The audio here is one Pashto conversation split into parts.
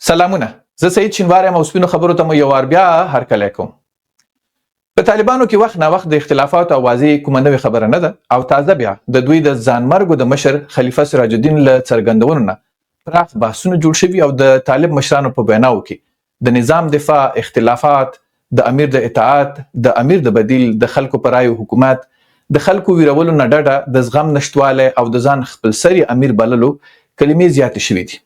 سلامونه، زه سعید شینوار یم او سپینو خبرو ته مو یو وار بیا هرکلی کوم. په طالبانو کې وخت نا وخت د اختلافات او واضح کومه نوې خبره نه ده او تازه بیا د دوی د ځانمرګو د مشر خلیفه سراج الدین له څرګندونو نه پراخ بحثونه جوړ شوي او د طالب مشرانو په ویناوو کې د نظام دفاع، اختلافات، د امیر د اطاعت، د امیر د بدیل، د خلکو پر رایو حکومت، د خلکو ویرولو نه ډډه، د زغم نشتواله او د ځان خپلسري امیر بللو کلمې زیاتې شوي دي.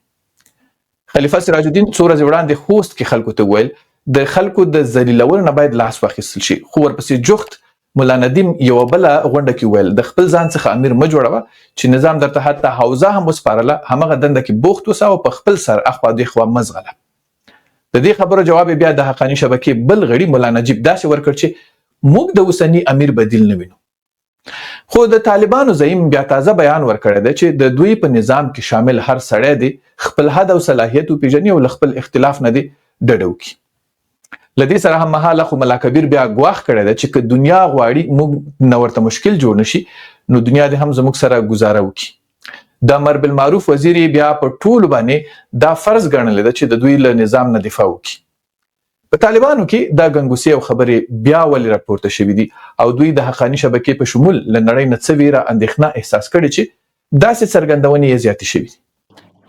خلیفه سراج الدین څو ورځې وړاندې خوست کې خلکو ته وویل د خلکو د ذلیلولو نه باید لاس واخیستل شي، خو ورپسې جوخت ملا ندیم یوه بله غونډه کې وویل د خپل ځان څخه امیر مه جوړوه چې نظام درته حتی حوزه هم وسپارله، همغه دنده کې بوخت اوسه او په خپل سر اخوا دېخوا مه ځغله. د دې خبرو جواب بیا د حقاني شبکې بل غړي ملا نجیب داسې ورکړ چې موږ د اوسني امیر بدیل نه وینو. خو د طالبانو زعیم بیا تازه بیان ورکړی دی چې د دوی په نظام کې شامل هر سړی دی خپل حد او صلاحیت وپېژني او له خپل اختلاف نه دی ډډه وکړي. له دې سره هممهاله خو ملا کبیر بیا ګواښ کړی دی چې که دنیا غواړي موږ نه ورته مشکل جوړ نشي نو دنیا دې هم زموږ سره ګزاره وکړي. د امر بالمعروف وزیر بیا په ټولو باندې دا فرض ګڼلی ده چې د دوی له نظام نه دفاع وکړي. په طالبانو کې دا ګنګوسې او خبرې بیا ولې راپورته شوي دي او دوی د حقاني شبکې په شمول له نړۍ نه څه ویره اندېښنه احساس کړې چې داسې څرګندونې یې زیاتې شوي دي.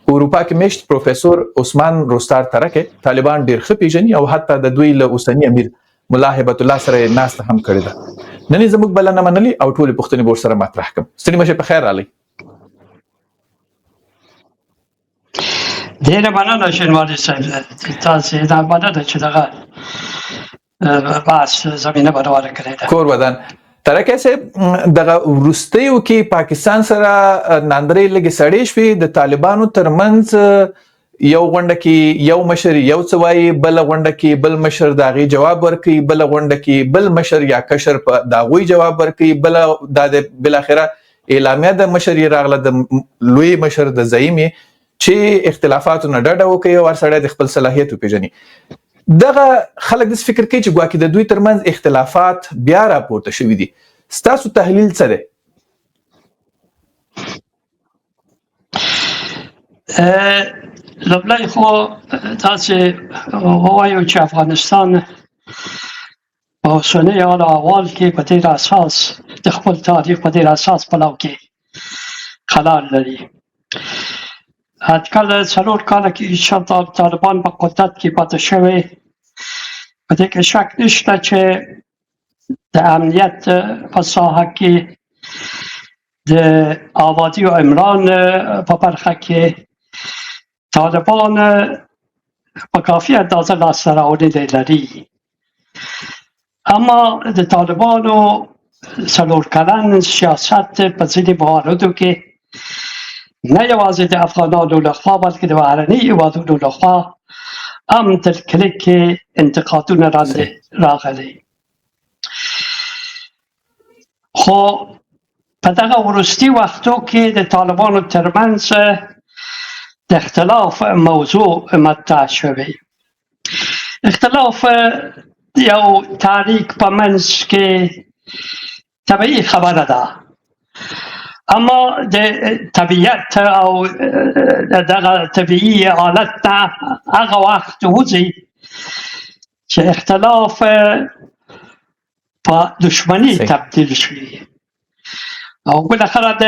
په اروپا کې میشت پروفیسور عثمان روستار ترکې طالبان ډېر ښه پیژني او حتی د دوی له اوسني امیر ملا هیبت الله سره یې ناسته هم کړې ده. نن یې زموږ بلنه منلې او ټولې پوښتنې به ورسره مطرح کړم. ستړي مه شئ، په خیر راغلی. ډېره مننه شینواري صاحب، تاسې دا مننه چې دغه بحث زمینه برابره کړې ده. کور ودان ترکه صاحب، دغه وروستیو کې پاکستان سره ناندرې لږې سړې شوې، د طالبانو ترمنځ یو غونډه کې یو مشر یو څه وایي، بله غونډه کې بل مشر د هغې جواب ورکوي، بله غونډه کې بل مشر یا کشر په د هغوی جواب ورکوي، بله دا د بالاخره اعلامیه د مشر یې راغله د لوی مشر د زعیم یې چې اختلافاتو نه ډډه وکړي او هر سړی د خپل صلاحیت وپېژني. دغه خلک داسې فکر کوي چې ګواکې د دوی ترمنځ اختلافات بیا راپورته شوي دي. ستاسو تحلیل څه دی؟ لومړی خو تاسې ووایو چې افغانستان په اوسني حال او احوال کې په ډېر اساس د خپل تاریخ په ډېر اساس پلو کې خلل لري. اټکل 4 کاله کې چې طالبان په قدرت کې پاتې شوی، په دې کې شک نشته چې د امنیت په ساحه کې د آبادی و عمران په برخه کې طالبان په کافی اندازه لاسته راوړنې لري. اما د طالبانو 4 کلن سیاست په ځینې مواردو کې نه یوازې د افغانانو لخوا بلکې د بهرني هېوادونو لخوا هم تر کلیک انتقادونه راغلي. خو په دغه وروستي وختو کې د طالبانو ترمنځ د اختلاف موضوع مطرح شوی. اختلاف یو تاریک په منځ کې طبیعي خبره ده، اما د طبیعت او دغه طبیعي حالت نه هغه وخت وځي چې اختلاف په دشمنی تبدیل شي او بالاخره د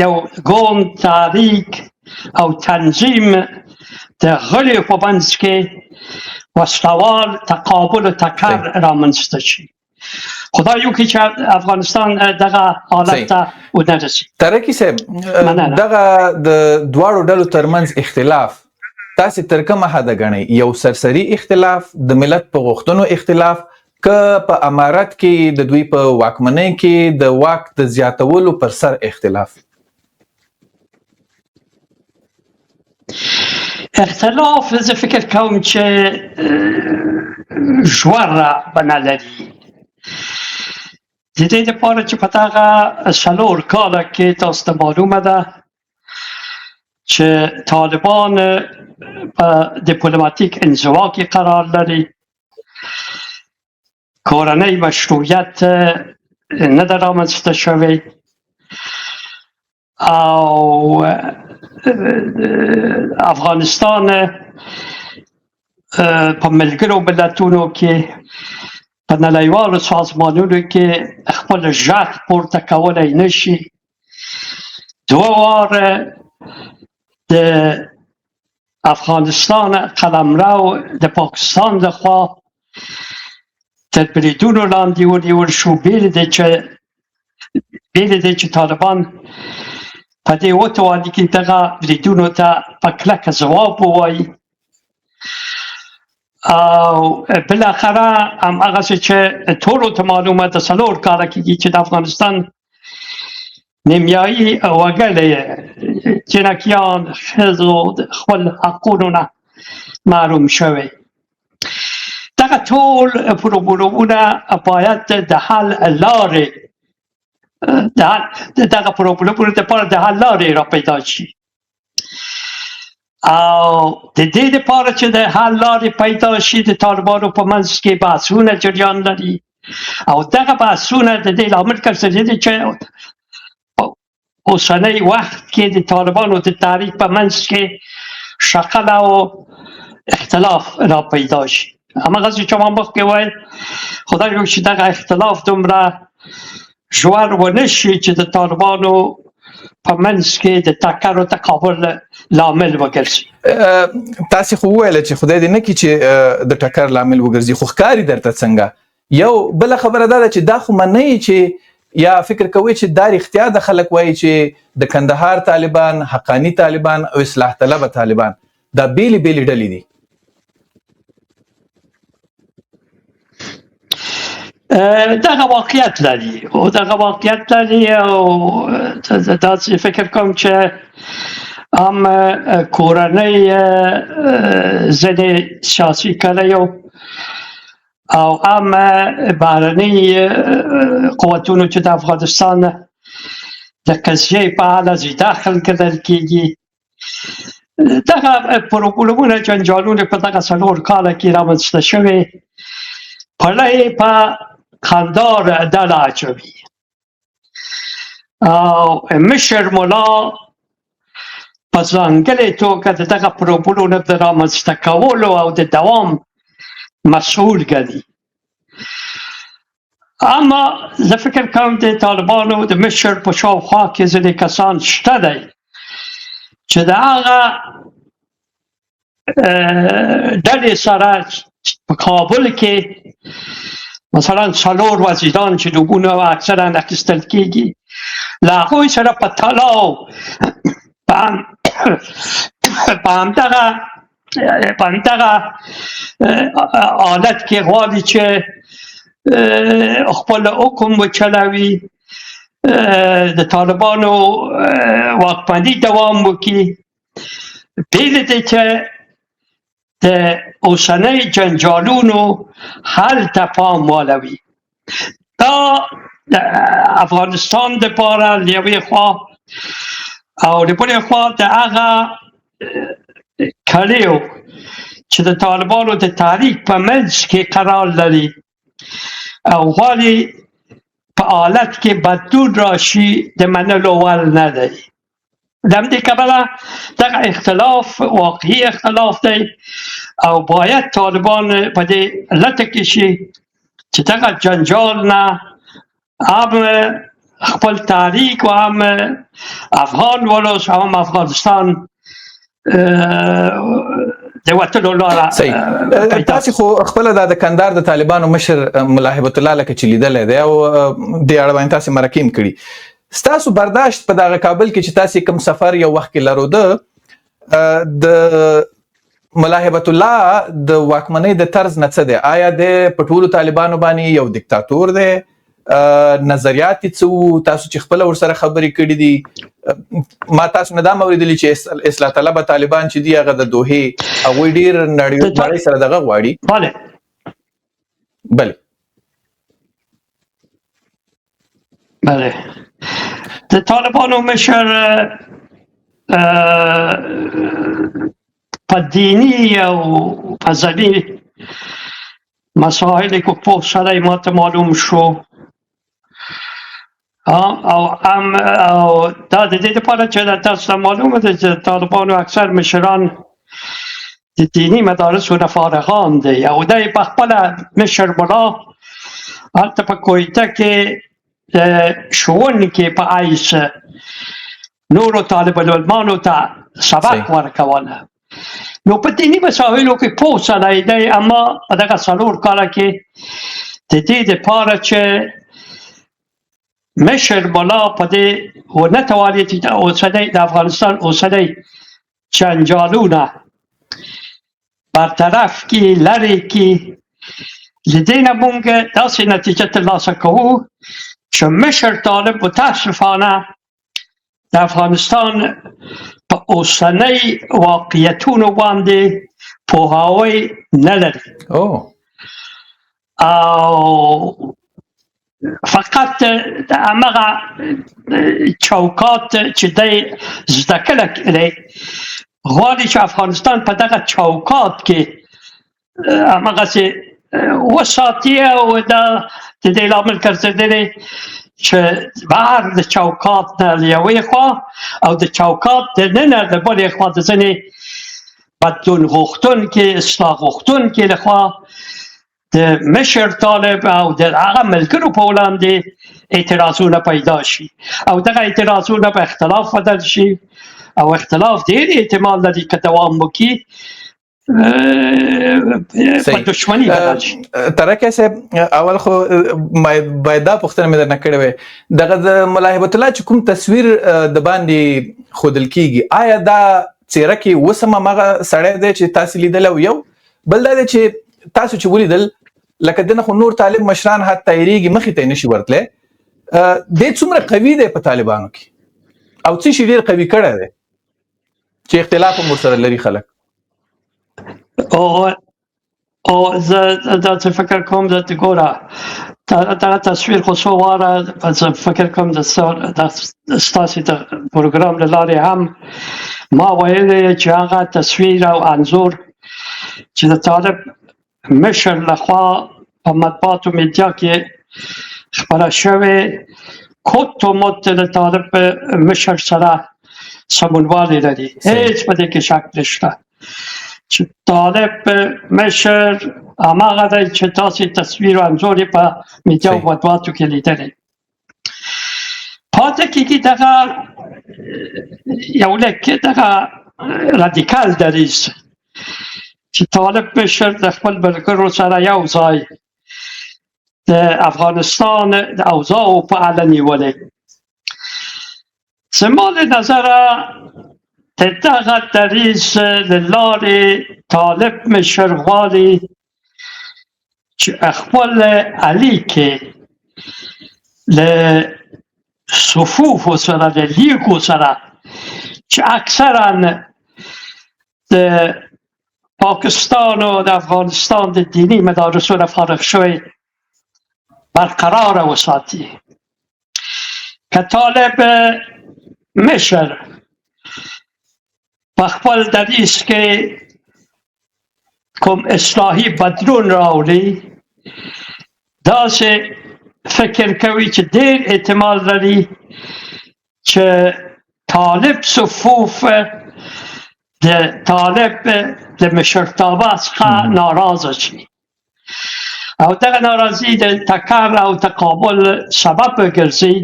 یو قوم تاریک او تنظیم د غړیو په منځ کې وسلوال تقابل و تکر رامنځته شي. خدای وکړي چې افغانستان دغه حالت ته ونه رسي. ترکي صاحب، دغه د دواړو ډلو ترمنځ اختلاف تاسې تر کومه حده ګڼئ؟ یو سرسري اختلاف، د ملت په غوښتنو اختلاف، که په امارت کې د دوی په واکمنۍ کې د واک د زیاتولو پر سر اختلاف؟ اختلاف زه فکر کوم چې ژوره بڼه لري. د دې لپاره چې په دغه 4 کاله کې تاسو ته معلومه ده چې طالبان په دیپلماتیک انزوا کې قرار لري، کورنۍ مشروعیت نه ده رامنځته شوی او افغانستان په ملګرو ملتونو کې په نړیوالو سازمانونو کې خپل غږ پورته کولی نشي. 2 واره د افغانستان قلمرو د پاکستان لخوا تر بریدونو لاندې ونیول شو، بې له دې چې طالبان په دې وتواني کې دغه بریدونو ته په کلکه ځواب ووایي. او بالاخره هماغسې چې ټولو ته معلومه ده 4 کاله کېږي چې د افغانستان نیمایي وګړي جنکیان ښځو د خپل حقونو نه محروم شوي. دغه ټول پروګرامونه باید د حل لارې دغه پروګرامونو لپاره د حل لارې را پیدا شي. او د دې لپاره چې د حل لارې پیدا شي د طالبانو په منځ کې بحثونه جریان لري. او دغه بحثونه د دې لامل ګرځېدلي دي چې اوسنی وخت کې د طالبانو د تحریک په منځ کې شخړه او اختلاف را پیدا شي. هماغسې چې ما مخکې ویل خدای وکړي چې دغه اختلاف دومره ژور ونه شي چې د طالبانو په منځ کې د ټکر او تقابل لامل وګرځي. تاسې خو وویل چې خدای دې نه کړي چې د ټکر لامل وګرځي، خو ښکاري درته څنګه؟ یو بله خبره دا ده چې دا خو منئ چې یا فکر کوئ چې دا رښتیا د خلک وایي چې د کندهار طالبان، حقاني طالبان او اصلاح طلبه طالبان دا بیلې بیلې ډلې دي؟ دغه واقعیت لري او دغه واقعیت لري او داسې فکر کوم چې هم کورنۍ ځینې سیاسي کړیو او هم بهرني قوتونو چې د افغانستان د قضیې په اړه دخل ګڼل کېږي. دغه پروګرامونه جنجالونه په دغه 4 کاله کې رامنځته شوي پړی په کندهار ډله اچوي. او مشر ملا په ځانګړې توګه د دغه پروګرامونو د رامنځته کولو او د دوام مسئول ګڼي. اما زه فکر کوم د طالبانو د مشر په شاوخوا کې ځینې کسان شته دی چې د هغه ډلې سره په کابل کې مثلا 4 وزیران چې نومونه اکثرا اخیستل کېږي له هغوی سره په تلاو په همدغه حالت کې غواړي چې خپل حکم وچلوي، د طالبانو واکمني دوام وکړي، بې له دې چې د اوسنۍ جنجالونو حل ته پام واړوي. دا د افغانستان دپاره له یوې خوا او د بلې خوا د هغه کړیو چې د طالبانو د تحریک په منځ کې قرار لري او غواړي په حالت کې بدلون راشي د منلو وړ نه دی. د همدې کبله دغه اختلاف واقعي اختلاف دی او باید طالبان په دې لټه کې شي چې دغه جنجال نه هم خپل تحریک و هم افغان ولس او هم افغانستان د وتلو لاره تاسې خو خپله د کندهار د طالبانو مشر ملا هیبت الله لکه چې لیدلی دی او دې اړه باندې تاسې مرکې هم کړي. ستاسو برداشت په دغه کابل کې چې تاسې کوم سفر یو وخت کې لروده د ملا هیبت الله د واکمنۍ د طرز نه څه دی؟ آیا د په ټولو طالبانو باندې یو دیکتاتور دی؟ نظریات یې څه وو؟ تاسو چې خپله ورسره خبرې کړي دي ما تاسو نه دا اورېدلي چې اصلاح طلبه طالبان چې دي هغه د دوحې هغوی ډېر نړۍ سره دغه غواړي. بله د طالبانو مشر په دیني او مذهبي مسائل که پوه شده ما ته معلوم شو او دا د دې لپاره چې تاسو ته معلومه ده چې طالبانو اکثر مشران د دینی مدارسو فارغان دی او دی په خپله مشر ملا هلته په کویته کې ښوونکي په حیث نورو طالب العلمانو ته سبق ورکوله. نو په دینی مسایلو کې پوه سړی دی، اما په دغه 4 کاله کې د دې دپاره چې مشر ملا په دې ونه توانید چې اوسنی د افغانستان اوسنی جنجالونه برطرف کړي، لرې کړي. له دې نه موږ داسې نتیجه ترلاسه کوو چې مشر طالب متاسفانه د افغانستان په اوسنی واقعیتونو باندې پوهاوی نه لري او فقط د همغه چوکات چې دی زده کړی غواړي چې افغانستان په دغه چوکات کې همغسې وساتي او د دې لامل ګرځېدلی چې بهر د چوکات نه له یوې خوا او د چوکات دننه د بلې خوا د ځینې بدلون غوښتونکي اصلاح غوښتونکي لخوا د مشر طالب او د هغه ملګرو په وړاندې اعتراضونه پیدا شي او دغه اعتراضونه په اختلاف بدل شي او اختلاف ډېر احتمال لري که دوام وکړي په دشمني بدل شي. ترکه صاحب اول خو باید دا پوښتنه مې درنه کړې وای، دغه د ملا هیبت الله چې کوم تصویر د باندې ښودل کیږي، آیا دا څیره کې اوس هم هماغه سړی دی چې تاسو لیدلی او یو بل دا دی چې تاسو چې ولیدل لکه دنه خو نور طالب مشران حتی تایریږي مخې ته یې نشي ورتلی، دی څومره قوي دی په طالبانو کې او څه شي ډېر قوي کړی دی چې اختلاف هم ورسره لري خلک؟ او زه داسې فکر کوم چې ګوره دغه تصویر خو څو واره زه فکر کوم د ستاسې د پروګرام له لارې هم ما ویلی چې هغه تصویر او انځور چې د طالب مشر لخوا په مطبوعاتو میډیا کې خپره شوې کت و مت د طالب مشر سره سمونوالی لري، هیڅ په دې کې شک نشته چې طالب مشر هماغه دی چې تاسې تصویر و انځور یې په میډیا او مطبوعاتو کې لیدلی. پاتې کېږي دغه یو لږ دغه رادیکال دریځ چې طالب مشر د خپل ملګرو سره یو ځای د افغانستان د اوضاعو په اړه نیولی. زما له نظره د دغه دریځ له لارې طالب مشر غواړي چې خپل اړیکې له صفوفو سره د لیکو سره چې اکثرا د پاکستان و د افغانستان د دینی مدارسو نه فارغ شوی برقرار وساتي. که طالب مشر په خپل دریځ کې کوم اصلاحي بدلون راوړي، داسې فکر کوي چې ډېر احتمال لري چې طالب صفوف د طالب د مشرتابه څخه ناراضه شي او دغه ناراضي د تکر او تقابل سبب ګرځي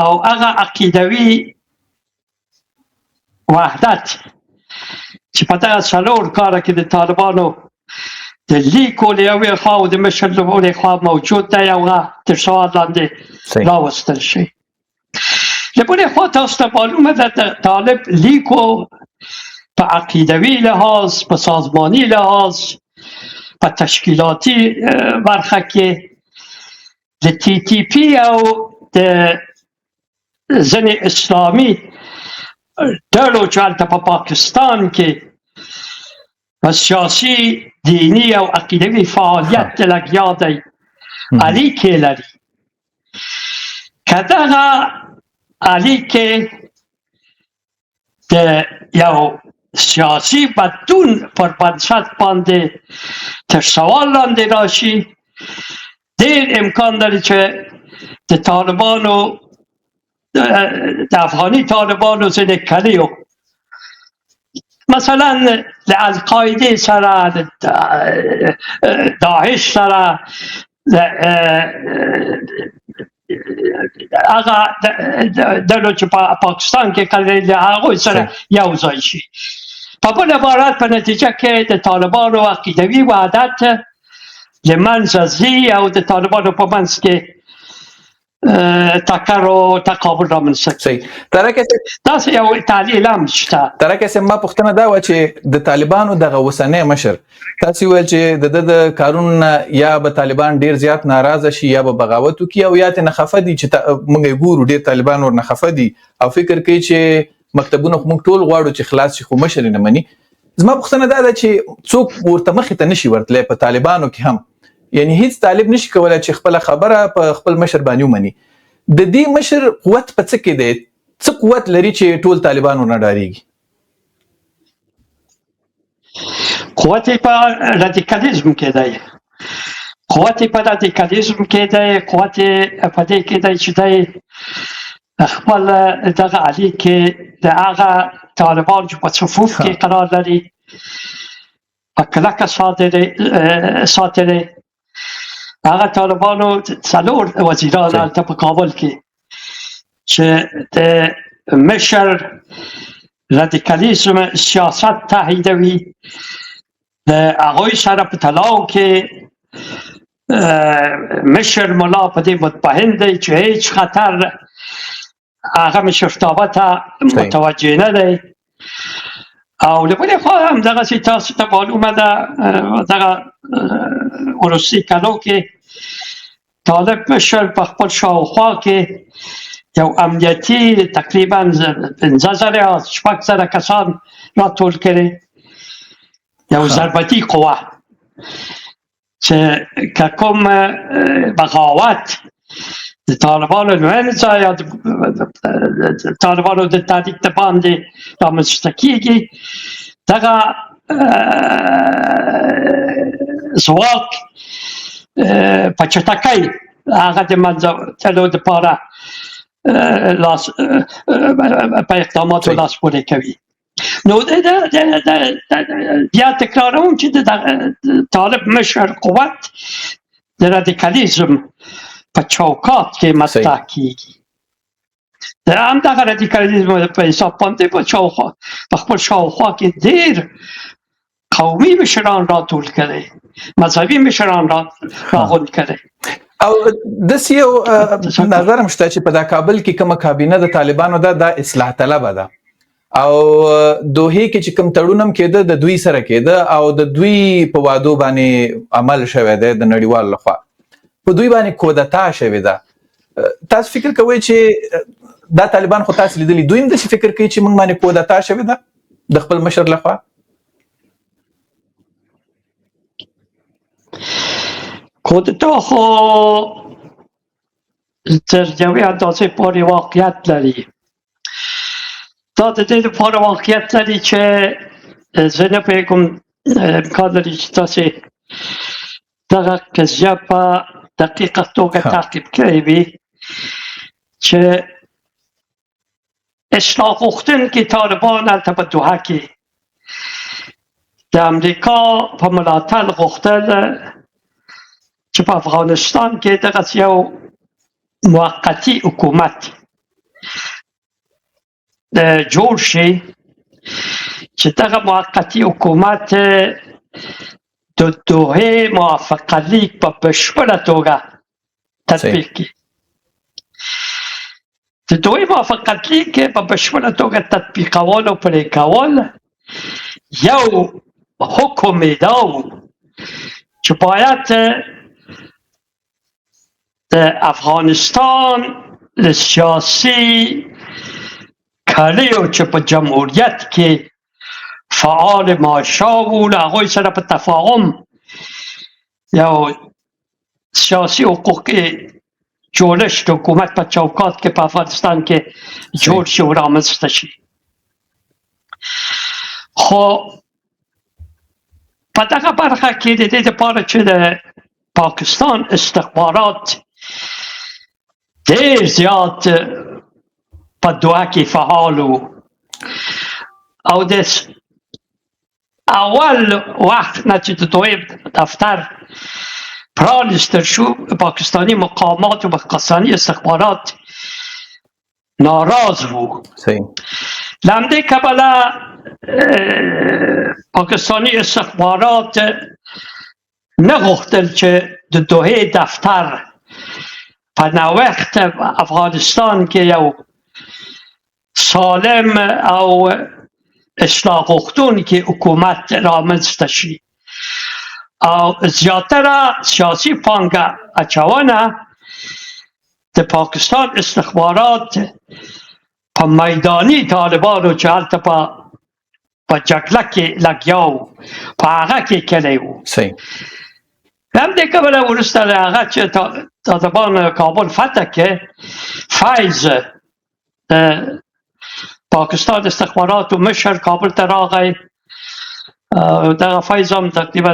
او هغه عقیدوي وحدت چې په دغه 4 کاله کې د طالبانو د لیکو له یوې خوا او د مشر له بلې خوا موجود دی او هغه تر سوال لاندې راوستل شي. له بلې خوا تاسو ته معلومه ده د طالب لیکو په عقیدوي لحاظ، په سازماني لحاظ، په تشکیلاتی برخه کې د تی تی پی او د ځینې اسلامي ډلو چې هلته په پاکستان کې په سیاسي، دیني او عقیدوي فعالیت لګیا دی اړیکې لري. که دغه اړیکې د یو سیاسي بدلون پر بنسټ باندې تر سوال لاندې راشي، ډېر امکان لري چې د طالبانو د افغاني طالبانو ځینې کلیو مثلا د القاعده سره، داعش سره، هغه ډلو چې په پاکستان کې کړي د هغوی سره یو ځای شي. په بل عبارت په نتیجه کې د طالبانو عقیدوي وحدت له منځه ځي او د طالبانو په منځ کې ټکر او تقابل رامنځته صحیح. ترکه داسې یو تحلیل هم شته. ترکه ما پوښتنه دا و چې د طالبانو دغه اوسنی مشر تاسو ویل چې د کارون یا به طالبان ډیر زیات ناراضه شي یا به بغاوت وکړي او یا ته نه خفه دي چې موږ ګورو ډیر طالبان ور نه خفه دي او فکر کوي چې مکتبونه موږ ټول غواړو چې خلاص شي خو مشر نه مني. زما پوښتنه دا ده چې څوک ورته مخې ته نشي ورتلای په طالبانو کې هم، یعنی هیڅ طالب نشي کولای چې خپل خبره په خپل مشر باندې ومني. د دې مشر قوت په څه کې دی؟ څه قوت لري چې ټول طالبانو نه ډاریږي؟ قوت په رادیکالیزم کې دی. قوت په رادیکالیزم کې دی. قوت په دې کې دی چې دی خپل دغه علي کې د هغه طالبان چې په صفوف کې قرار لري په کلکه ساتلې. هغه طالبانو څلور وزیران هلته په کابل کې چې د مشر رادیکالیزم سیاست تاییدوي، د هغوی سره په تلاو کې مشر ملا په دې مطمئن دی چې هیڅ خطر هغه مشرتابه ته متوجه نه دی. او له بلې خوا هم دغسې تاسو ته معلومه ده دغه وروستي کلو کې طالب مشر په خپل شاوخوا کې یو امنیتي تقریبا 15,000 یا 6,000 کسان راټول کړي، یو ضربتي قوه چې که کوم بغاوت د طالبانو نوینځه یا د طالبانو د تحریک د باندې رامنځته کېږي، دغه ځواک په چټکۍ هغه د منځه تلو دپاره په اقداماتو لاس پورې کوي. نو بیا تکراروم چې د طالب مشر قوت د رادیکالیزم په چوکات کې مطرح کېږي. د همدغه رادیکالیزم په حساب باندې په خپل شاوخوا کې ډېر قومي مشران راټول کړي، مذهبي مشران راغونډ کړي. او داسې یو نظر هم شته چې په دا کابل کې کومه کابینه د طالبانو ده دا اصلاح طلبه ده او دوحې کې چې کوم تړون هم کېده د دوی سره کېده او د دوی په وعدو باندې عمل شوی دی د نړیوال لخوا، په دوی باندې کودتا شوې ده. تاسو فکر کوئ چې دا طالبان خو تاسو لیدلي دوی هم داسې فکر کوي چې موږ باندې کودتا شوې ده د خپل مشر لخوا؟ کودتا خو تر یوې اندازې پورې واقعیت لري. دا د دې لپاره واقعیت لري چې زه نه پوهېږم امکان لري چې تاسې دغه قضیه په دقیقه توګه تعقیب کړې وي چې اصلاح غوښتونکي طالبان هلته په دوحه کې د امریکا په ملاتړ غوښتل چې په افغانستان کې دغسې یو موقتي حکومت جوړ شي چې دغه موقتي حکومت د دوحې موافقتلیک په بشپړه توګه تطبیق کړي. د دوحې موافقتلیک په بشپړه توګه تطبیقول او پلي کول یو حکم یې دا و چې باید د افغانستان د سیاسي کلیو چې په جمهوریت کې فعال ماشا و له هغوی سره په تفاهم یو سیاسي حقوقي جوړښت حکومت په چوکات کې په افغانستان کې جوړ شي او رامنځته شي. خو په دغه برخه کې د دې لپاره چې د پاکستان استخبارات ډېر زیات په دوحه کې فعال و او د اول وقت نه چې د دویم دفتر پرانستل شو، پاکستانی مقامات و پاکستانی استخبارات ناراض بود. صحیح. لمده کبلا پاکستانی استخبارات نگفتل که د دوی دفتر په نوښت افغانستان کې یو سالم او اصلاح غوښتونکی حکومت رامنځته شي او زیاتره سیاسي پانګه اچونه د پاکستان استخبارات په میداني طالبانو چې هلته په جګړه کې لګیا وو په هغه کې کړی وو. صحیح. همدې کبله وروسته له هغه چې طالبان کابل فتح کې، فیض پاکستان استخباراتو مشر کابل ته راغی. دغه فیض هم تقریبا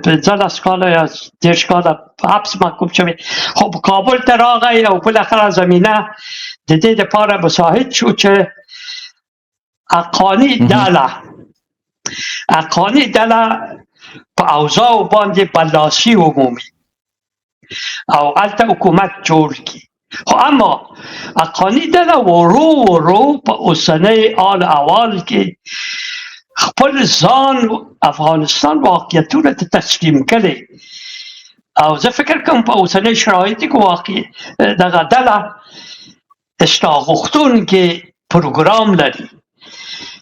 15 کاله یا 10 کاله حبس محکوم شوی. خب کابل ته راغی او بالاخره زمینه د دې لپاره مساعد شو چې حقانی ډله په اوضاع باندې برلاسی عمومي او هلته حکومت جوړ کړي. خو اما حقانی ډله ورو په اوسنی حال احوال کې خپل ځان افغانستان واقعیتونو ته تسلیم کړي او زه فکر کوم په اوسنی شرایطو کې واقع دغه ډله اصلاح غوښتونکی پروګرام لري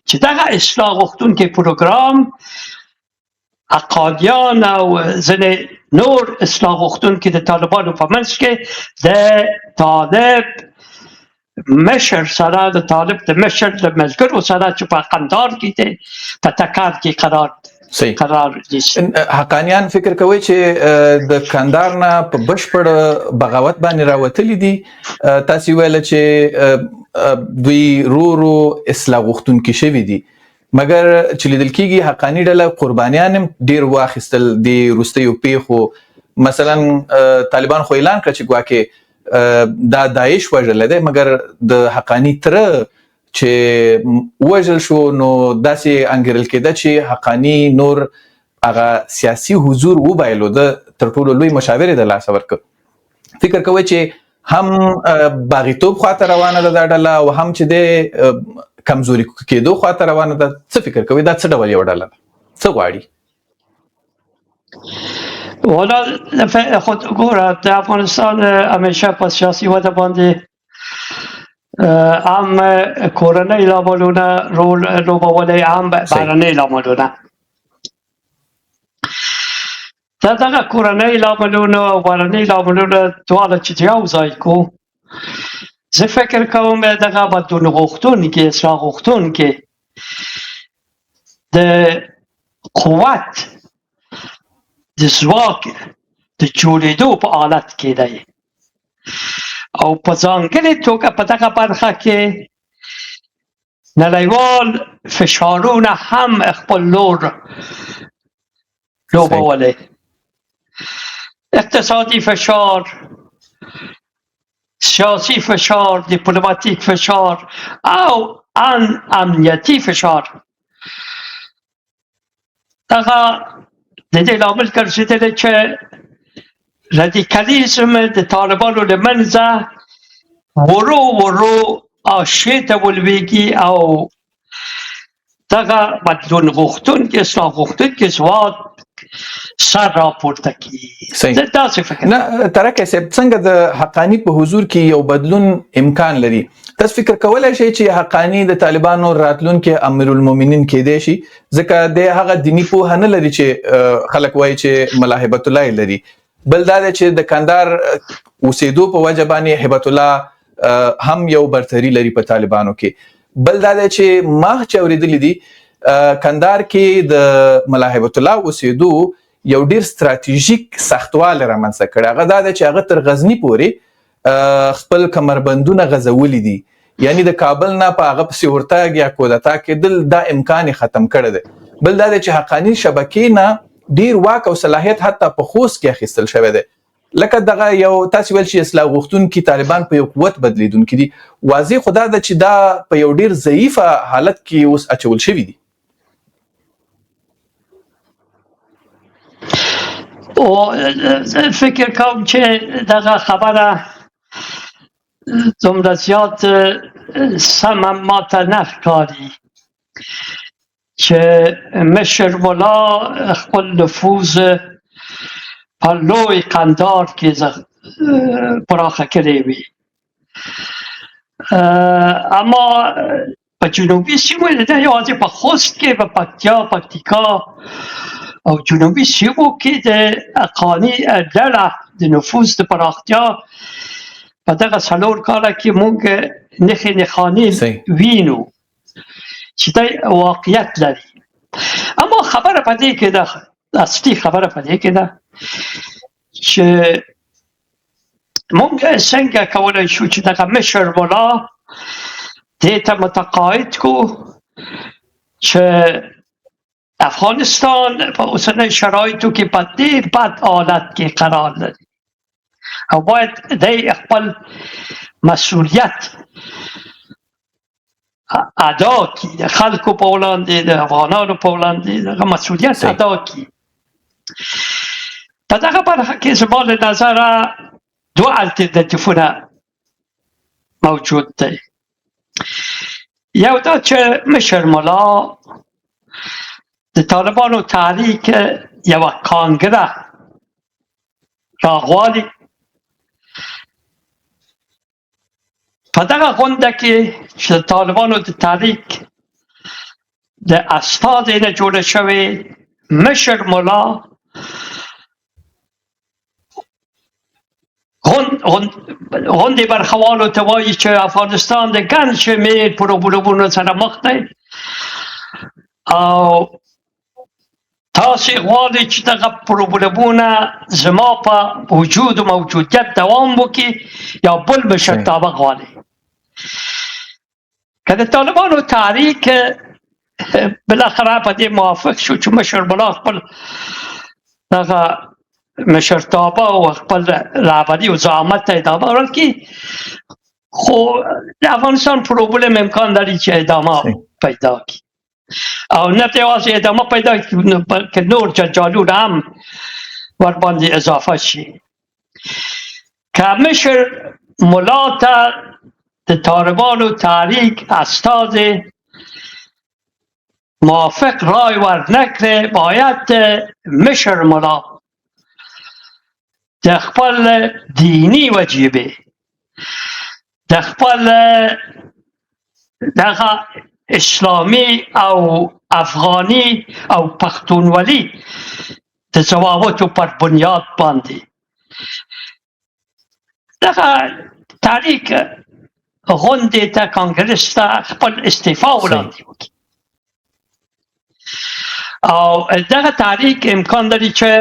چې دغه اصلاح غوښتونکی پروګرام حقانیان او ځینې نور اصلاح غوښتونکي د طالبانو په منځ کې د طالب مشر سره، د طالب د مشر د ملګرو سره چې په قندهار کې دی په ټکر کې قرار نیسي. حقانیان فکر کوي چې د کندهار نه په بشپړ بغاوت باندې راوتلي دي. تاسو ویل چې دوی رو اصلاح غوښتونکي شوي دي، مګر چې لیدل کېږي حقاني ډله قربانیان هم ډېر واخیستل د وروستیو پیښو. مثلا طالبان خو اعلان کړ چې ګواکې دا داعش وژلی دی، مګر د حقاني تره چې وژل شو نو داسې انګیرل کېده چې حقاني نور هغه سیاسي حضور وبایلو، د تر ټولو لوی مشاور یې د لاسه ورکړ. فکر کوئ چې هم باغیتوب خواته روانه ده دا ډله او هم چې د کمزوري کېدو خواته روانه ده؟ څه فکر کوئ دا څه ډول یو ډله ده، څه غواړي؟ والا خود ګوره د افغانستان همیشه په سیاسي وده باندې هم کورنۍ لاملونه رول لوبولی، هم بهرنۍ لاملونه. دغه کورنۍ لاملونه او بهرنۍ لاملونه دواړه چې یو ځای کو، زه فکر کوم دغه بدلون غوښتونکي، اصلاح غوښتونکي د قوت د ځواک د جوړېدو په حالت کې دی او په ځانګړې توګه په دغه برخه کې نړیوال فشارونه هم خپل لور لوبولی. اقتصادي فشار، سیاسی فشار، دیپلماتیک فشار او امنیتی فشار. دغه د دې لامل ګرځېدلی چې رادیکالیزم د طالبانو له منځه ورو آشې ته ولویږي او دغه بدلون غوښتونکي، اصلاح غوښتونکي ځواک سر راپورته کړي. داسې فکر نه ترکه صاحب، څنګه د حقاني په حضور کې یو بدلون امکان لري؟ تاسو فکر کولای شئ چې حقاني د طالبانو راتلونکي امیرالمؤمنین کېدای شي؟ ځکه د هغه دیني پوهه نه لري چې خلک وایي چې ملا هیبت الله لري. بل دا دی چې د کندهار اوسېدو په وجه باندې هیبت الله هم یو برتري لري په طالبانو کې. بل دا دی چې ما چې اورېدلی دي کندهار کې د ملا هیبت الله اوسېدو یو ډیر ستراتیژیک سختوالی رامنځته کړی. هغه دا دی چې هغه تر غزني پورې خپل کمربندونه غځولي دي، یعنی د کابل نه په هغه پسې ورتګ یا کودتا کېدل دا امکان ختم کړی دی. بل دا دی چې حقاني شبکې نه ډیر واک او صلاحیت حتی په خوست کې اخیستل شوی دی. لکه دغه یو تاسو ویل چې اصلاح غوښتونکي طالبان په یو قوت بدلیدونکي دي، واضح خو دا ده چې دا په یو ډیر ضعیفه حالت کې اوس اچول شوي دي. و فکر کوم چې دغه خبره دومره زیات سم ماته نه ښکاري چې مشر ملا خپل نفوذ په لوی قندار کې پراخه کړی وي. اما په جنوبي سیمو نه یوازې په خوست کې، په پکتیا، پکتیکا او جنوبي سیمو کې د حقاني ډله د نفوذ د پراختیا په دغه 4 کاله کې موږ نښې نښانې وینو چې دا واقعیت لري. اما خبره په دې کې ده، اصلي خبره په دې کې ده چې موږ څنګه کولی شو چې دغه مشر ملا دې ته متقاعد کو چې افغانستان په اوسنۍ شرایطو کې په ډېر بد حالت کې قرار لري او باید دی خپل مسئولیت ادا کړي، د خلکو په وړاندې، د افغانانو په وړاندې دغه مسئولیت ادا کړي. په دغه برخه کې زما له نظره 2 الټرناتیفونه موجود دی. یو دا چې مشر ملا د طالبانو تحریک یوه کانګره راغواړي. په دغه غونډه کې چې د طالبانو د تحریک د استازي نه جوړه شوې مشر ملا غونډې برخوالو ته وایي چې افغانستان د ګڼ شمېر پروبلمونو سره مخ دی او تاسې غواړئ چې دغه پروبلمونه زما په وجود و موجودیت دوام وکړي یا بل مشرتابه غواړئ. که د طالبانو تحریک بالاخره په دې موافق شو چې مشر ملا خپل دغه مشرتابه او خپل رهبري او زعامت ته ادامه ورکړي، خو د افغانستان پروبلم امکان لري چې ادامه پیدا کړي او نه یوازې ادامه پیدا کړي که نور جنجالونه هم ورباندې اضافه شي. که مشر ملا ته د طالبانو تحریک استازی موافق رای ورنکړي، باید مشر ملا د خپل دینی وجیبه، د خپل دغه اسلامي او افغاني او پښتونولي د ضوابطو پر بنیاد باندې دغه تحریک غونډې ته، کانګرس ته خپل استعفا وړاندې وکړي او دغه تحریک امکان لري چې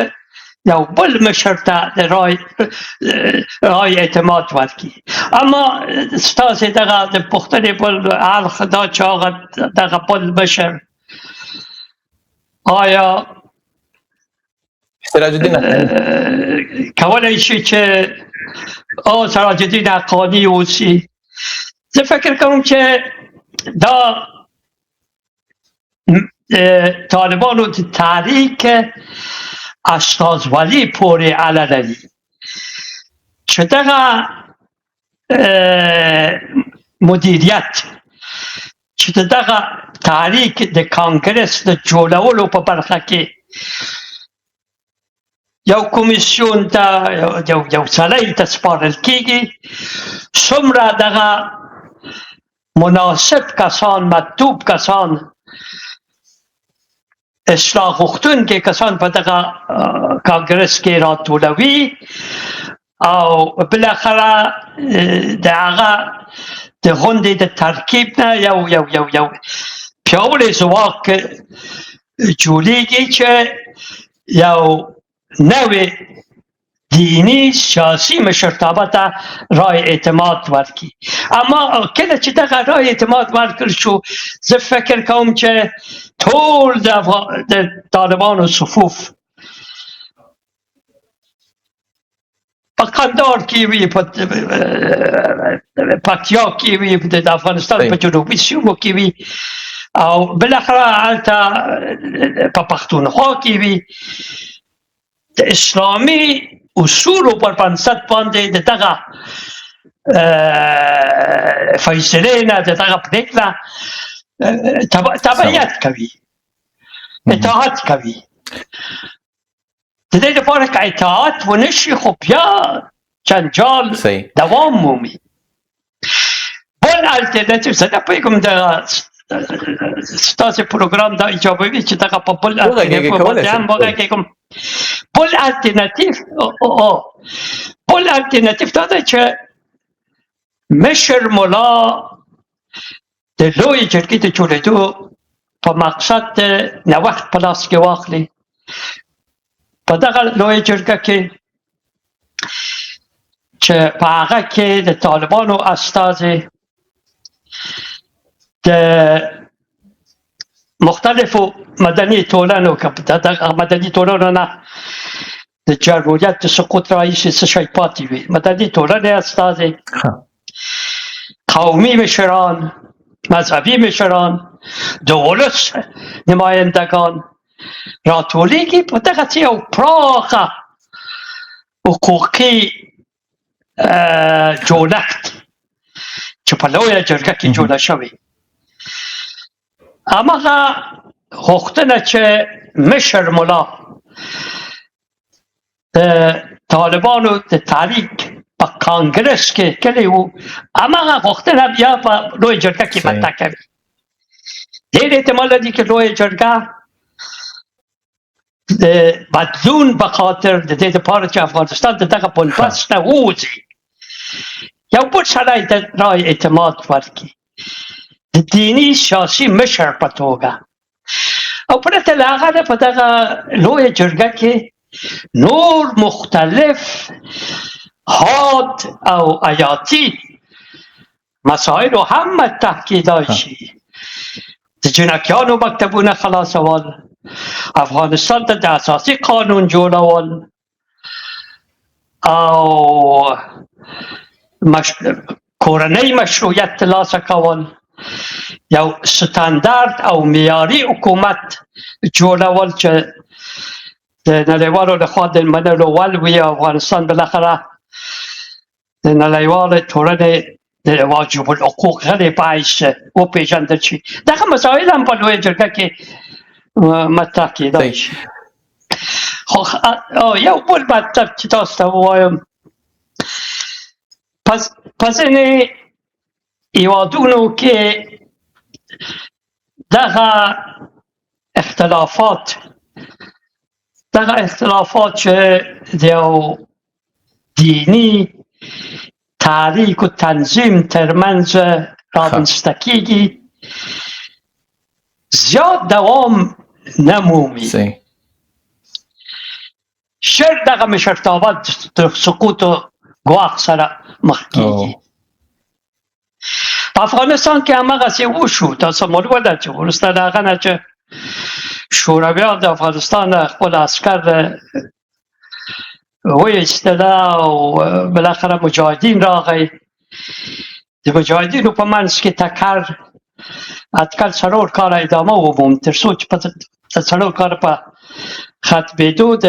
یو بل مشر ته د رای اعتماد ورکړي. اما ستاسې دغه د پوښتنې بل اړخ دا چې هغه دغه بل مشر آیا سراج الدین کولی شي چې سراج الدین حقانی اوسي؟ زه فکر کوم چې دا طالبانو د تحریک استازولي پورې اړه لري چې دغه مدیریت چې دغه تحریک د کانګرس د جوړولو په برخه کې یو کمیسیون ته یو سړی ته سپارل کېږي، څومره دغه مناسب کسان، مطلوب کسان، اصلاح غوښتونکي کسان په دغه کانګرس کې راټولوي او بالاخره د هغه د غونډې د ترکیب نه یو پیاوړی ځواک جوړیږي چې یو نوې دینی سیاسي مشرتابه ته رای اعتماد ورکړي. اما کله چې دغه رای اعتماد ورکړل شو، زه فکر کوم چې ټول د طالبانو صفوف په قندار کې وي، په پکتیا کې وي، د افغانستان په جنوبي سیمو کې وي او بالاخره هلته په پښتونخوا کې وي د اسلامي اصولو پر بنسټ باندې د دغه فیصلې نه د دغه پرېکړه تبعیت کوي، اطاعت کوي. د دې لپاره که اطاعت ونه شي خو بیا جنجال دوام مومي. بل الټرناتیو زه نه پوهېږم د ستاسې پروګرام دا ایجابوي چې دغه په بل الټرناتیو باندې هم وغږېږم. بل الټرناتیو دا دی چې مشر ملا د لویې جرګې د جوړېدو په مقصد د نوښت په لاس کې واخلي. په دغه لویه جرګه کې چې په هغه کې د طالبانو استازي د مختلفو مدني ټولنو که دغه مدني ټولنو نه د جمهوریت د سقوط راهیسې څه شی پاتې وي، مدني ټولنې استازي، قومي مشران، مذهبي مشران، د ولس نمایندگان راټولیږي په دغسې یو پراخه حقوقي جوړښت چې په لویه جرګه کې جوړه شوې. هماغه غوښتنه چې مشر ملا د طالبانو د تحریک په کانګرس کې کړی و، هماغه غوښتنه بیا په لویه جرګه کې مطرح کوي. ډېر احتمال لري چې لویه جرګه د بدلون په خاطر د دې لپاره چې افغانستان د دغه بنبست نه ووځي یو بل سړی د رای اعتماد ورکړي د دیني سیاسي مشر په توګه، او پرته له هغه نه په دغه لویه جرګه کې نور مختلف حاد او حیاتي مسایلو هم مطرح کیدای شي. د جنکیانو مکتبونه خلاصول، افغانستان ته د اساسي قانون جوړول او کورنۍ مشروعیت ترلاسه کول، یو ستاندرد او معیاري حکومت جوړول چې د نړیوالو لخوا د منلو وړ وي. افغانستان بالاخره د نړیوالې ټولنې د واجب الحقوق غړی په حیث وپېژندل شي. دغه مسایل هم په لویه جرګه کې مطرح کېدای شي. خو یو بل مطلب چې تاسو ته ووایم، په ځینې هېوادونو کې دغه اختلافات چې د یو دیني تحریک و تنظیم ترمنځ رامنځته کېږي زیاد دوام نمومي. شر دغه مشرتابه د سقوط و ګواښ سره مخ کېږي. په افغانستان کې هماغسې وشو. تاسو معلومه ده چې وروسته د هغه نه چې شورویان د افغانستان نه خپل عسکر وایستله او بالاخره مجاهدین راغی. د مجاهدینو په منځ کې ټکر اټکل 4 کاله ادامه وموند، تر څو چې په 4 کاله په ختمېدو د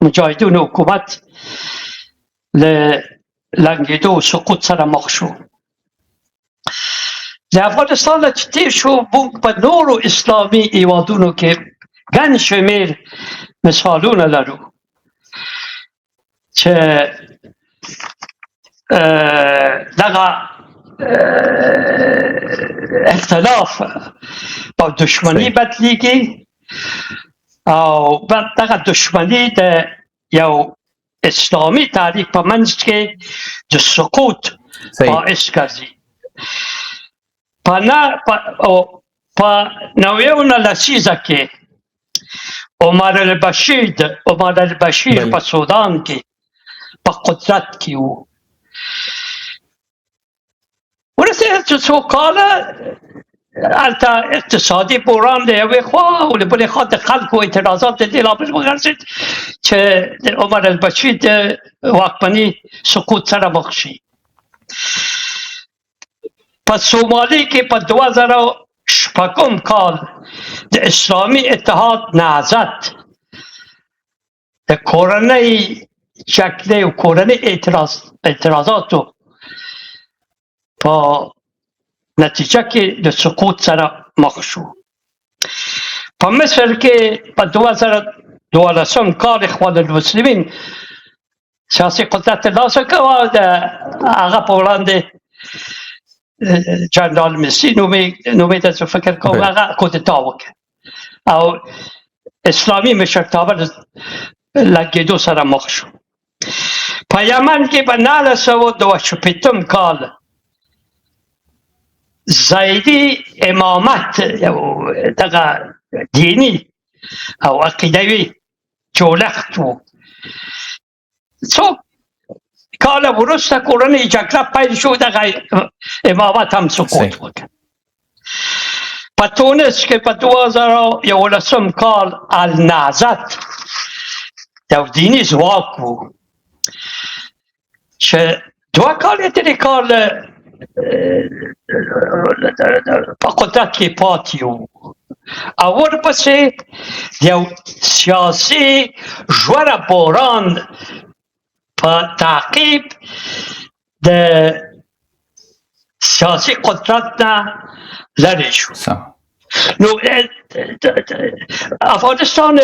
مجاهدینو حکومت له لنګېدو او سقوط سره مخ شو. د افغانستان نه چې تېر شو، موږ په نورو اسلامي هېوادونو کې ګڼ شمېر مثالونه لرو چې دغه اختلاف با دشمنی بدلیږي او دغه دشمنی د یو اسلامي تحریک په منځ کې د سقوط باعث ګرځي. په 90 لسیزه کې عمر البشیر په سودان کې په قدرت کې و. ورسته چې څو کاله هلته اقتصادي بحران د یوې خوا او د بلې خوا د خلکو اعتراضات د دې لامل وګرځېد چې د عمر البشیر د واکمني سقوط سره مخ شي. په سومالي کې په 2006 کال د اسلامي اتحاد نهضت د کورنۍ جګړې او کورنۍ اعتراضاتو په نتیجه کې د سقوط سره مخ شو. په مصر کې په 2012 کال اخوان المسلمین سیاسي قدرت ترلاسه کړ او د هغه په وړاندې جنرال مسی نومېده، زه فکر کوم هغه کودتا وکړ او اسلامي مشرتابه لګېدو سره مخ شو. په یمن کې په 1942 کال زیدي امامت یو دغه دینی او عقیدوي جوړښت و. څو کال وروسته کورنۍ جګړه پیل شو، دغه امامت هم سقوط وکړ. په تونس کې په 2011 کال النهضت یو دیني ځواک و چې 2 کال ترې کال په قدرت کې پاتې و او ورپسې یو سیاسي ژوره بحران په تعقیب د سیاسي قدرت نه لرې شو. نو افغانستان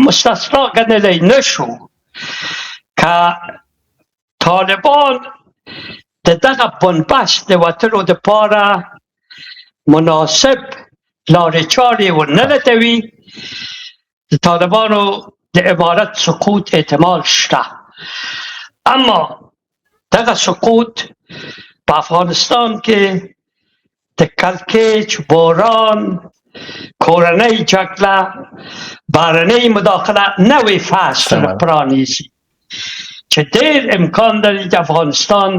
مستثنا ګڼلی نشو که طالبان د دغه بنبست د وتلو دپاره مناسب لارې چارې ورنه لټوي. د طالبانو د عبارت سقوط احتمال شته، اما دغه سقوط په افغانستان کې د کړکېچ، بحران، کورنۍ جګړه، بهرنۍ مداخله نوی فصل پرانیزي چې ډېر امکان لري د افغانستان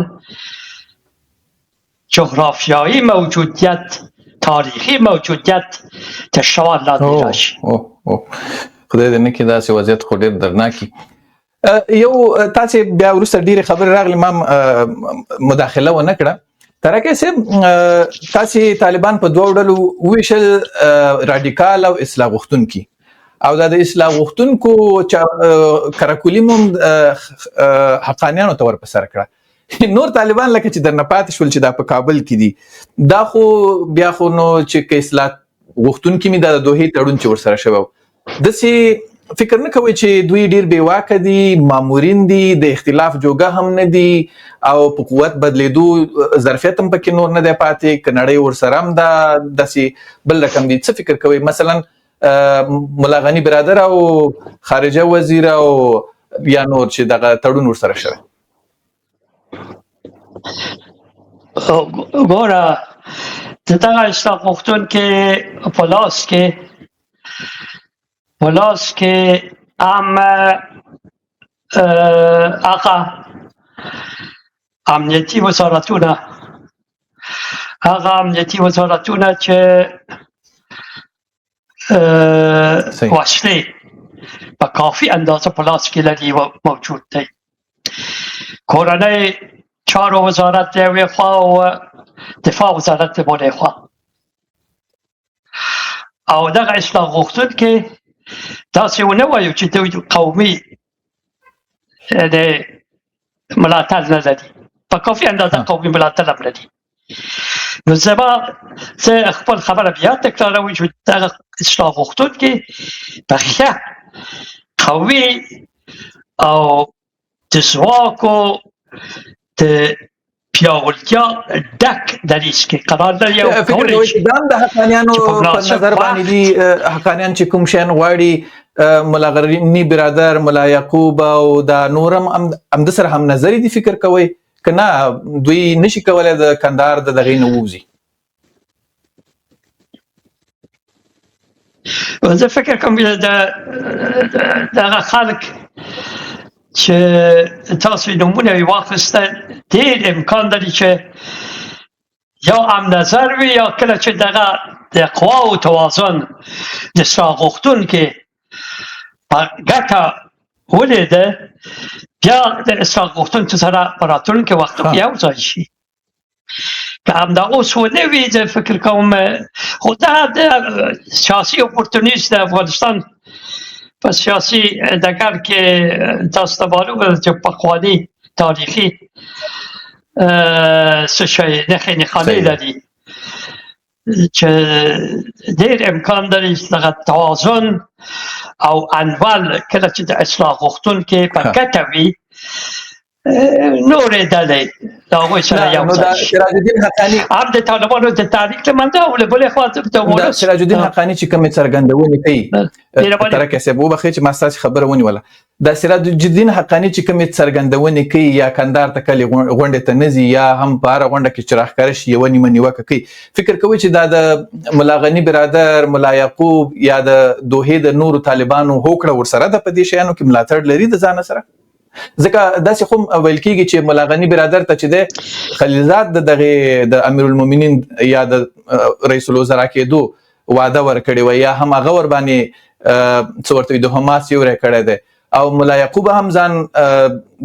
جغرافیایی موجودیت، تاریخي موجودیت تر شوال لاندې راشي. خدای دې نه کړي داسې وضعیت خو ډېر دردناک وي. یو تاسې بیا وروسته ډېرې خبرې راغلې، ما مداخله ونه کړه. ترکه صاحب، تاسې طالبان په 2 ډلو وویشل، راډیکال او اصلاح غوښتونکي، او دا د اصلاح غوښتونکو کرکولیم هم حقانیانو ته ورپسر کړه. نور طالبان لکه چې درنه پاتې شول چې دا په کابل کې دي، دا خو بیا خو نو چې که اصلاح غوښتونکي مې دا د دوحې تړون چې ورسره شوی و، داسې فکر نه کوئ چې دوی ډیر بې واکه دي، مامورین دي، د اختلاف جوګه هم نه دي او په قوت بدلیدو ظرفیت هم پکې نور نه دی پاتې، که نړۍ ورسره هم دا داسې بل رقم دي؟ څه فکر کوئ؟ مثلا ملا غني برادر او خارجه وزیر او یا نور چې دغه تړون ورسره شوی؟ ګوره، د دغه اصلاح غوښتونکي په لاس کې هم هغه امنیتي وزارتونه چې وسلې په کافي اندازه په لاس کې لري موجود دی. کورنۍ چارو وزارت د یوې خوا او دفاع وزارت د بلې خوا، او دغه اصلاح غوښتونکي داسې ونه وایو چې دوی قومي ملاتړ نه لري، په کافي اندازه قومي ملاتړ هم لري. نو زه خپل خبره بیا تکراروم چې دغه اصلاح غوښتونکي په ښه قوي او د ځواکو د پیاوړتیا ډک دریځ کې قرار لري. فکر کوئ چې دا هم د حقانیانو په نظر باندې دي؟ حقانیان چې کوم شیان غواړي، ملا غني برادر، ملا یعقوب او دا نور هم د سره هم نظري دي، فکر کوئ که نه دوی نشي کولی د کندهار د دغې نه ووځي؟ زه فکر کوم دغه خلک چې تاسو نومونه یې واخیسته، ډېر امکان لري چې یا هم نظر وي یا کله چې دغه د قواو توازن د اصلاح غوښتونکي په ګټه ولیده، بیا د اصلاح غوښتونکو سره په راتلونکي وخت کې یو ځای شي. که همدا اوس ونه وي، زه فکر کوم خو دا د سیاسي اپورتونیست د افغانستان په سیاسي ډګر کې تاسو ته معلومه ده چې پخواني تاریخي څه شی نښې نښانې لري چې ډېر امکان لري چې دغه توازن او انډول کله چې د اصلاح غوښتونکي په ګټه وي نورې ډلې د هغوی سره یو نو دا ځای شي. سراج الدین حقاني هم د طالبانو د تحریک له منځه او له بلې خوا د دا ولس سراج الدین حقاني چې کومې څرګندونې کوي مهرباني. ترکه صاحب وبخښئ چې ما ستاسې خبره ونیوله. دا سراج الدین حقاني چې کومې څرګندونې کوي یا کندهار ته کلي غونډې ته نه ځي یا هم په هره غونډه کې چې راښکاره شي یوه نیمه نیوکه کوي، فکر کوئ چې دا د ملا غني برادر، ملا یعقوب یا د دوحې د نورو طالبانو هوکړه ورسره ده په دې شیانو کې ملاتړ لري د ځانه سره؟ ځکه داسې خو ویل کېږي چې ملا غني برادر ته چې دی خلیلزاد د دغې د امیر المؤمنین یا د رئیس الوزرا کېدو وعده ورکړې وه یا هم هغه ورباندې څه ورته وي د حماس سیوری کړی دی او ملا یعقوب هم ځان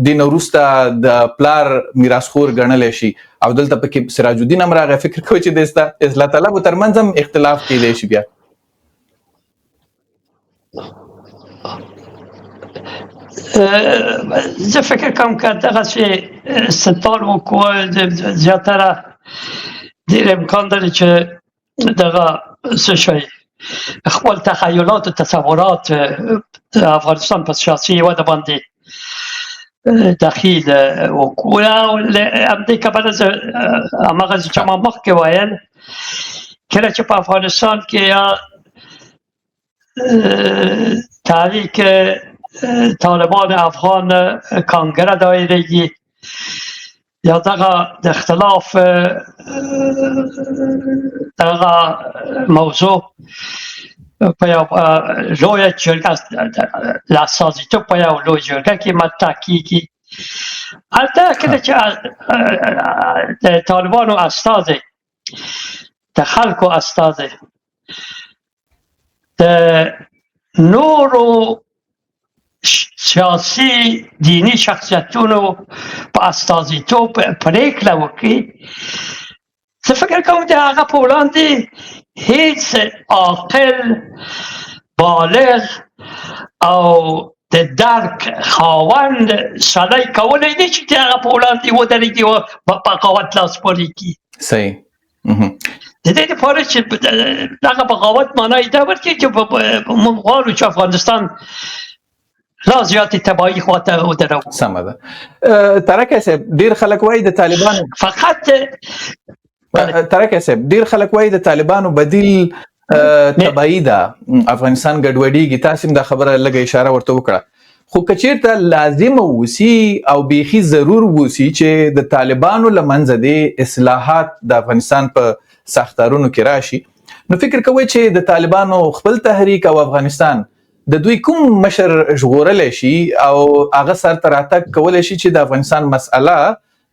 دې نه وروسته د پلار میراثخور ګڼلی شي او دلته پکې سراج الدین هم راغی. فکر کوئ چې د اصلاح طلبو ترمنځ هم اختلاف کیدی شي بیا؟ زه فکر کوم که دغسې استدلال وکړو زیاتره ډېر امکان لري چې دغه څه شی خپل تخیلات و تصورات د افغانستان په سیاسي وده باندې دخیل وکړو او له همدې کبله زه هماغسې چې ما مخکې ویل کله چې په افغانستان کې یا تحریک طالبان افغان کانگره دایرگی یا دغه د اختلاف دغه موضوع په یو لویه جرګه د استازیتوب په یو لویه جرګه کې مطرح کېږي. هلته کله چې د طالبانو استازی د خلکو استازی د نورو سیاسي دینی شخصیتونو په استازیتوب پرېکړه وکړي، زه فکر کوم د هغه په وړاندې هیڅ عاقل بالغ او د درک خاوند سړی کولی نه شي چې هغه په وړاندې ودرېږي او په بغاوت لاس پورې کړي. صحیح. د دې لپاره چې دغه بغاوت معنی دا ورکړي چې موږ غواړو چې افغانستان لا زیاتې تباهي خواته ودرو. سمه ده. ترکه صاحب ډېر خلک وایي د طالبانو فقط ترکه صاحب ډېر خلک وایي د طالبانو بدیل تباهي ده، افغانستان ګډوډېږي. تاسو هم دا خبره لږه اشاره ورته وکړه، خو که چېرته لازمه وسي او بیخي ضرور وسي چې د طالبانو له منځه د اصلاحات د افغانستان په ساختارونو کې راشي، نو فکر کوئ چې د طالبانو خپل تحریک او افغانستان د دوی کوم مشر ژغورلی شي او هغه سرته راتګ کولی شي چې د افغانستان مسأله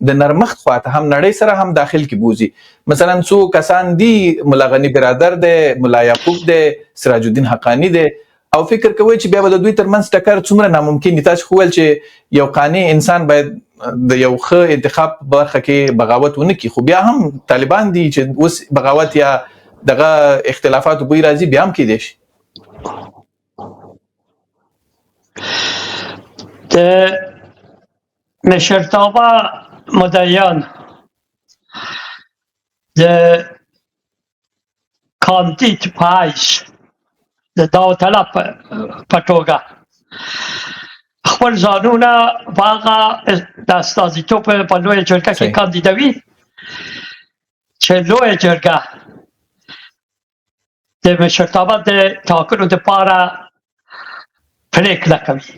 د نرمښت خواته هم نړۍ سره هم داخل کې بوزي؟ مثلا څو کسان دي، ملا غني برادر دی، ملا یعقوب دی، سراج الدین حقاني دی، او فکر کوئ چې بیا به د دوی ترمنځ ټکر څومره ناممکن دي؟ تاسو خو ویل چې یو قانع انسان باید د یو ښه انتخاب په برخه کې بغاوت ونه کړي، خو بیا هم طالبان دي چې اوس بغاوت یا دغه اختلافاتو بوی راځي بیا هم کیدی شي. د مشرتابه مدعیان د کاندید په حیث د داوطلب په توګه خپل ځانونه په هغه د استازیتوب په لویه جرګه کې کاندیدوي چې لویه جرګه د مشرتابه د ټاکنو دپاره پرېکړه کوي.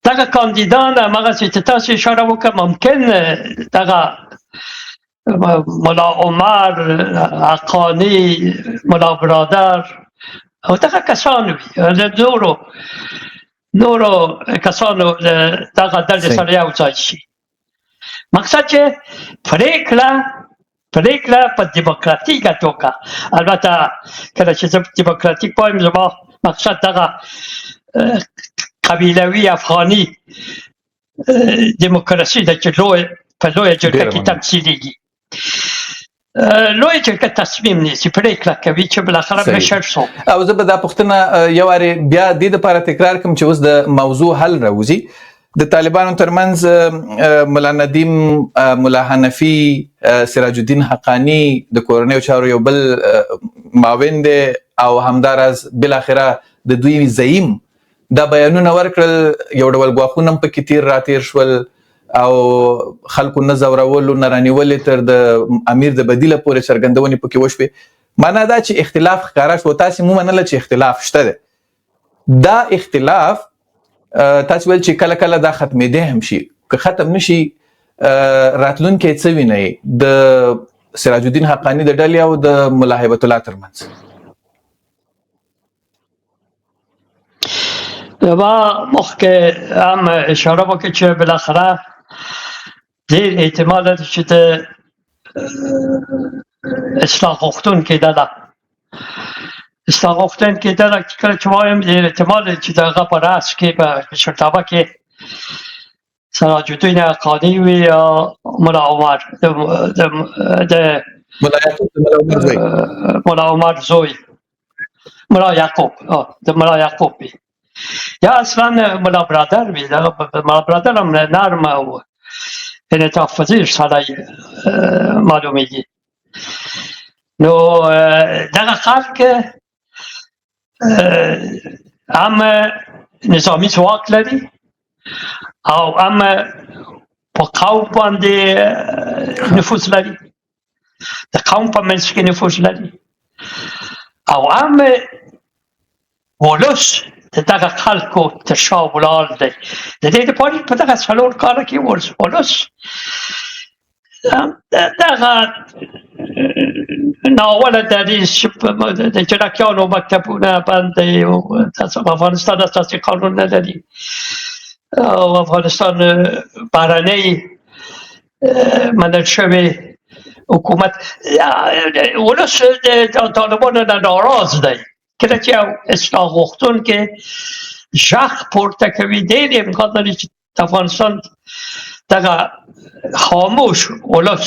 دغه کاندیدان هماغسې چې تاسو اشاره وکړه ممکن دغه ملا عمر، حقانی، ملا برادر او دغه کسان وي، نورو کسانو دغه ډلې سره یو ځای شي. مقصد چې پرېکړه په دیموکراتیکه توګه، البته کله چې زه دیموکراتیک وایم زما مقصد دغه قبیلوي افغاني دیموکراسي ده چې په لویه جرګه کې تمثیلېږي. لوی جرګه تصمیم نیسي، پرېکړه کوي چې بالاخره صحیح. مشر څوک. او زه به دا پوښتنه یو وارې بیا دې دپاره تکرار کوم چې اوس د موضوع حل راوځي. د طالبانو ترمنځ ملا ندیم، ملا حنفي، سراج الدین حقانی د کورنیو چارو یو بل معاون دی او همداراز بالاخره د دوی زعیم دا بیانونه ورکړل، یو ډول ګواښونه هم پکې تیر راتیر شول او خلکو نه ځورولو نه رانیولې تر د امیر د بدیله پورې څرګندونې پکې وشوې. معنا دا چې اختلاف ښکاره شو. تاسې مو منله چې اختلاف شته دی. دا اختلاف تاسو ویل چې کله کله دا ختمېدی هم شي، که ختم نشي راتلونکی څه وینئ د سراج الدین حقانی د ډلې او د ملا هیبت الله ترمنځ؟ ما مخکې هم اشاره وکړه چې بالاخره ډېر احتمال لري چې د اصلاح غوښتونکې ډله اصلاح غوښتونکې ډله کله چې وایم ډېر احتمال لري چې د هغه په رأس کې په مشرتابه کې سراج الدین حقانی وي یا ملا عمر د ملا عمر زوی ملا یعقوب د ملا یعقوب وي، یا اصلا ملا برادر وي. ملا برادر هم نرم او انعطاف پذیر سړی معلومیږي. نو دغه خلک هم نظامی ځواک لري او هم په قوم باندې نفوذ لري، د قوم په منځ کې نفوذ لري او هم ولس د دغه خلکو تر شا ولاړ دی. د دې لپاره په دغه څلور کاله کې ولس دغه ناوله دریځ د جنکیانو مکتبونه بند دی او افغانستان اساسي قانون نه لري او افغانستان بهرنۍ منل شوی حکومت. ولس د طالبانو نه ناراض دی. کله چې یو اصلاح غوښتونکی غږ پورته کوي، ډېر امکان لري چې د افغانستان دغه خاموش ولس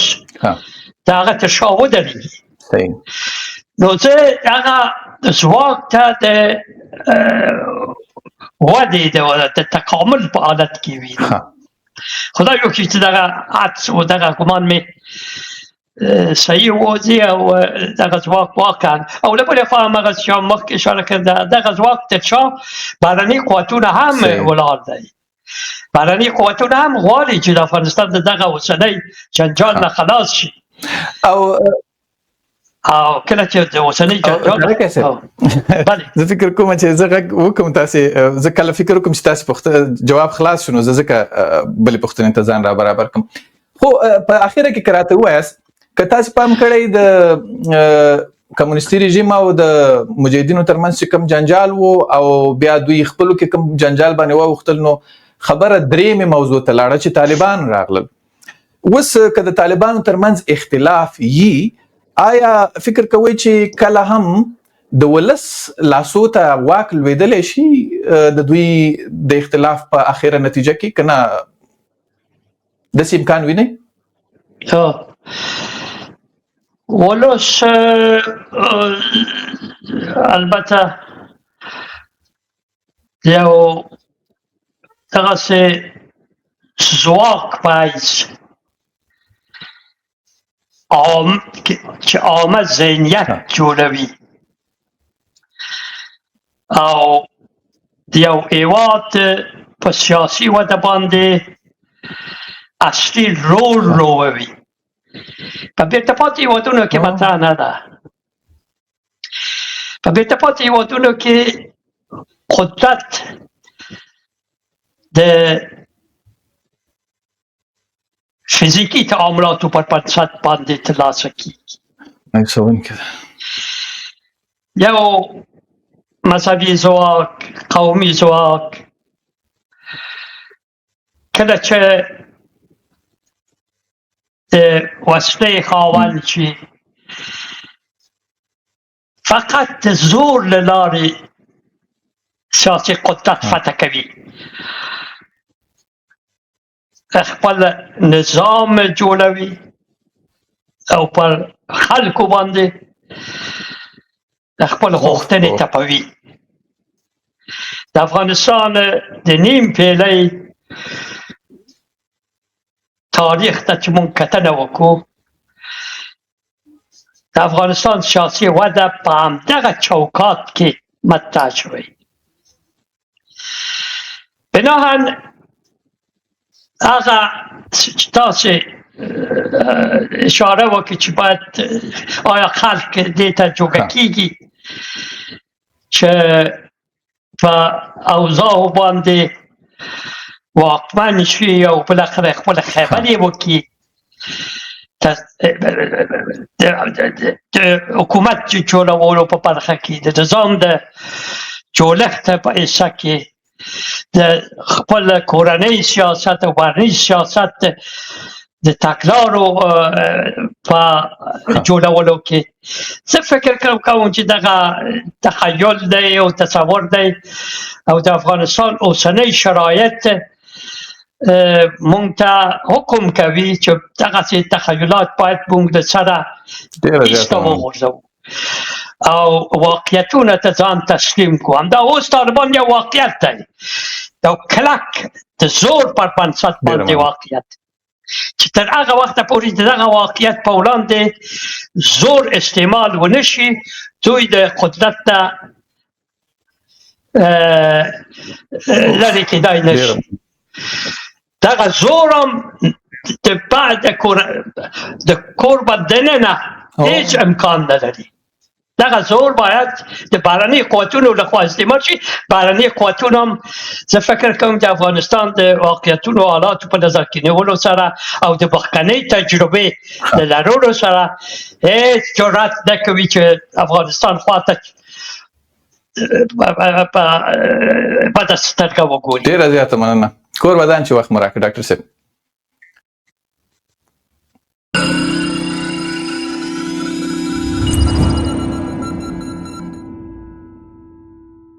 د هغه تر شا ودرېږي. نو زه هغه ځواک ته د ودې د تکامل په حالت کې وینم. خدای وکړي چې دغه عدس و دغه ګمان مې صحیح وځي او دغه ځواک واقعا او له بلې خوا هم هغه چې مخکې اشاره کړه دغه ځواک تر شا بهرني قوتونه هم ولاړ دی. بهرني قوتونه هم غواړي چې د افغانستان د دغه اوسنۍ جنجال نه خلاص شي او کله چې د اوسنۍ جنجال زه فکر کوم چې زه غږ وکړم تاسې، زه کله فکر وکړم چې تاسې جواب خلاص شو نو زه ځکه بلې پوښتنې ته ځان را برابر کړم. خو په اخره کې که راته ووایاست که تاسې پام کړی د کمونیستي رژیم او د مجاهدینو ترمنځ چې کوم جنجال و او بیا دوی خپلو کې کوم جنجال باندې واوښتل، نو خبره درېیمې موضوع ته لاړه چې طالبان راغلل. اوس که د طالبانو ترمنځ اختلاف یي، آیا فکر کوئ چې کله هم د ولس لاسو ته واک لوېدلی شي د دوی د اختلاف په اخره نتیجه کې، که نه داسې امکان وینئ؟ ولس البته یو دغسې ځواک باید چې عامه ذهنیت جوړوي او د یو هېواد په سیاسي وده باندې اصلي رول لوبوي. په بیرته پاتې هېوادونو کې مطرح نه ده. په بیرته پاتې هېوادونو کې قدرت د فیزیکی تعاملاتو پر بنسټ باندې ترلاسه کېږي. یو مذهبي ځواک، قومي ځواک، کله چې د وسلې خاوند شي فقط د زور له لارې سیاسي قدرت فتح کوي، خپل نظام جوړوي او پر خلکو باندې د خپل غوښتنې تپوي. د افغانستان د نیم پیړۍ تاریخ ته چې مونږ کتنه وکړو، د افغانستان سیاسي وده په همدغه چوکات کې مطرح شوی. بناهن هغه چې تاسې اشاره وکړي چې باید آیا خلک دې ته جوګه کېږي چې په اوضاعو باندې واکمن شي او بالاخره خپله خبرې وکړي، د حکومت جوړولو په برخه کې د نظام د جوړښت په حصه کې د خپل کورنۍ سیاست او بهرني سیاست د تګلارو په جوړولو کې زه فکر کوم چې دغه تخیل دی او تصور دی او د افغانستان اوسنۍ شرایط مونږ ته حکم کوي چې دغسې تخیلات باید مونږ د سره ایسته وغورځوو او واقعیتونو ته ځان تسلیم کړو. همدا اوس طالبان یو واقعیت دی، یو کلک د زور پر بنسټ باندې واقعیت چې تر هغه وخته پورې د دغه واقعیت په وړاندې زور استعمال ونه شي، دوی د قدرت نه لرې کېدای نه شي. دغه زور هم د کور به دننه هیڅ امکان نه لري. دغه زور باید د بهرني قوتونو لخوا استعمال شي. بهرني قوتونه هم زه فکر کوم د افغانستان د واقعیتونو حالاتو په نظر کې نیولو سره او د مخکنۍ تجربې د لرلو سره هیڅ جرأت نه کوي چې افغانستان خواته په بده سترګه وګوري. ډېره زیاته مننه. کور ودان چې وخت مو راکړ ډاکټر صاحب.